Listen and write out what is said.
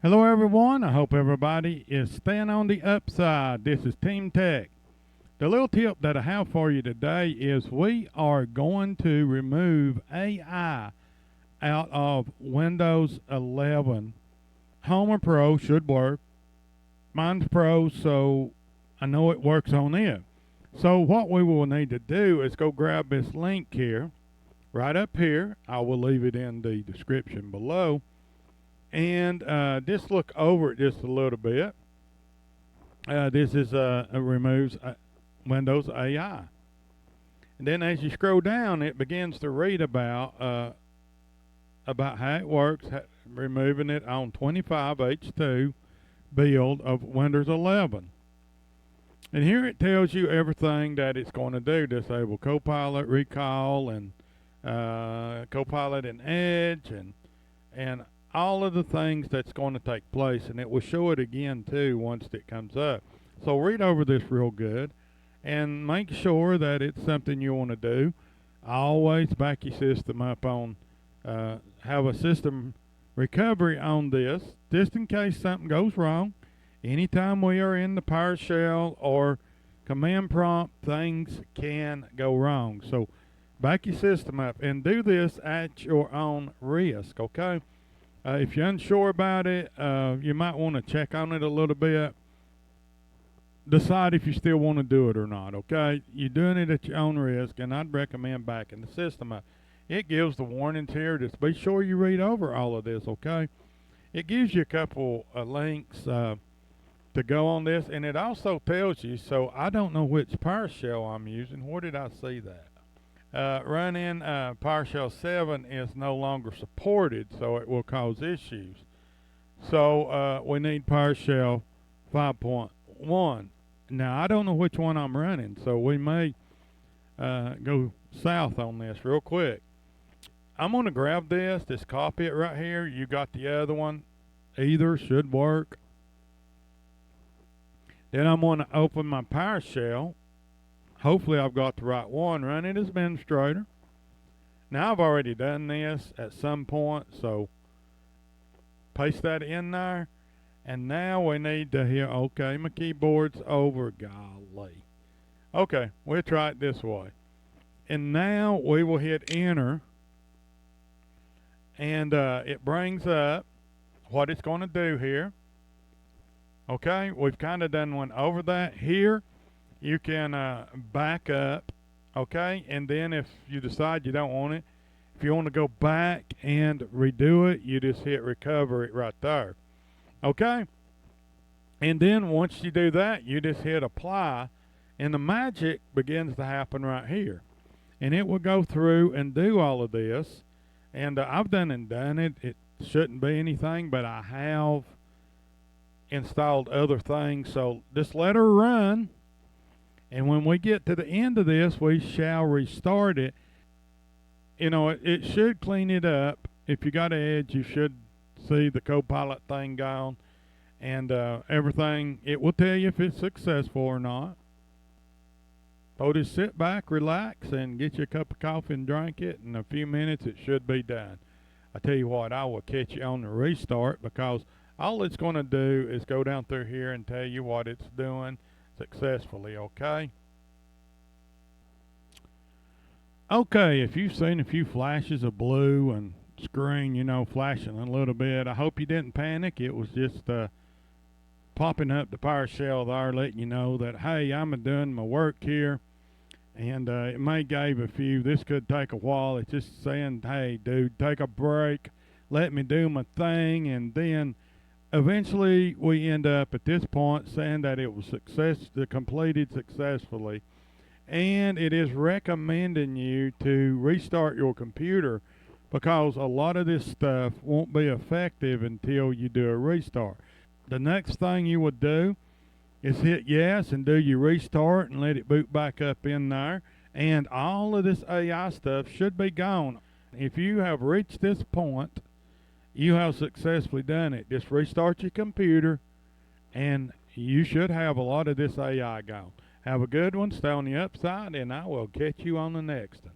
Hello, everyone. I hope everybody is staying on the upside. This is Team Tech. The little tip that I have for you today is we are going to remove AI out of Windows 11. Home or Pro should work. Mine's Pro, so I know it works on it. So what we will need to do is go grab this link here, right up here. I will leave it in the description below. And just look over it just a little bit. This is removes Windows AI. And then as you scroll down, it begins to read about how it works, removing it on 25H2 build of Windows 11. And here it tells you everything that it's going to do: disable Copilot, recall, and Copilot and Edge, and all of the things that's going to take place. And it will show it again too once it comes up. So read over this real good and make sure that it's something you want to do. Always back your system up on, have a system recovery on this, just in case something goes wrong. Anytime we are in the PowerShell or command prompt, things can go wrong. So back your system up and do this at your own risk, okay? If you're unsure about it, you might want to check on it a little bit. Decide if you still want to do it or not, okay? You're doing it at your own risk, and I'd recommend backing the system up. It gives the warnings here. Just be sure you read over all of this, okay? It gives you a couple links to go on this, and it also tells you, so I don't know which PowerShell I'm using. Where did I see that? Running PowerShell 7 is no longer supported, so it will cause issues. So we need PowerShell 5.1. Now, I don't know which one I'm running, so we may go south on this real quick. I'm going to grab this, just copy it right here. You got the other one. Either should work. Then I'm going to open my PowerShell. Hopefully I've got the right one. Run it as administrator. Now I've already done this at some point, so paste that in there. And now we need to hear, okay, my keyboard's over. Golly. Okay, we'll try it this way. And now we will hit enter. And it brings up what it's going to do here. Okay, we've kind of done one over that. Here, you can back up, okay? And then if you decide you don't want it, if you want to go back and redo it, you just hit recover it right there, okay? And then once you do that, you just hit apply, and the magic begins to happen right here. And it will go through and do all of this. And I've done it. It shouldn't be anything, but I have installed other things. So just let her run. And when we get to the end of this, we shall restart it. You know, it should clean it up. If you got Edge, you should see the Copilot thing gone. And everything, it will tell you if it's successful or not. So just sit back, relax, and get you a cup of coffee and drink it. In a few minutes, it should be done. I tell you what, I will catch you on the restart, because all it's going to do is go down through here and tell you what it's doing successfully, okay? Okay, if you've seen a few flashes of blue and screen, you know, flashing a little bit, I hope you didn't panic. It was just popping up the PowerShell there, letting you know that, hey, I'm doing my work here. And it may give a few. This could take a while. It's just saying, hey, dude, take a break. Let me do my thing. And then eventually we end up at this point saying that it was completed successfully. And it is recommending you to restart your computer, because a lot of this stuff won't be effective until you do a restart. The next thing you would do is hit yes and do your restart and let it boot back up in there. And all of this AI stuff should be gone. If you have reached this point, you have successfully done it. Just restart your computer and you should have a lot of this AI gone. Have a good one. Stay on the upside, and I will catch you on the next one.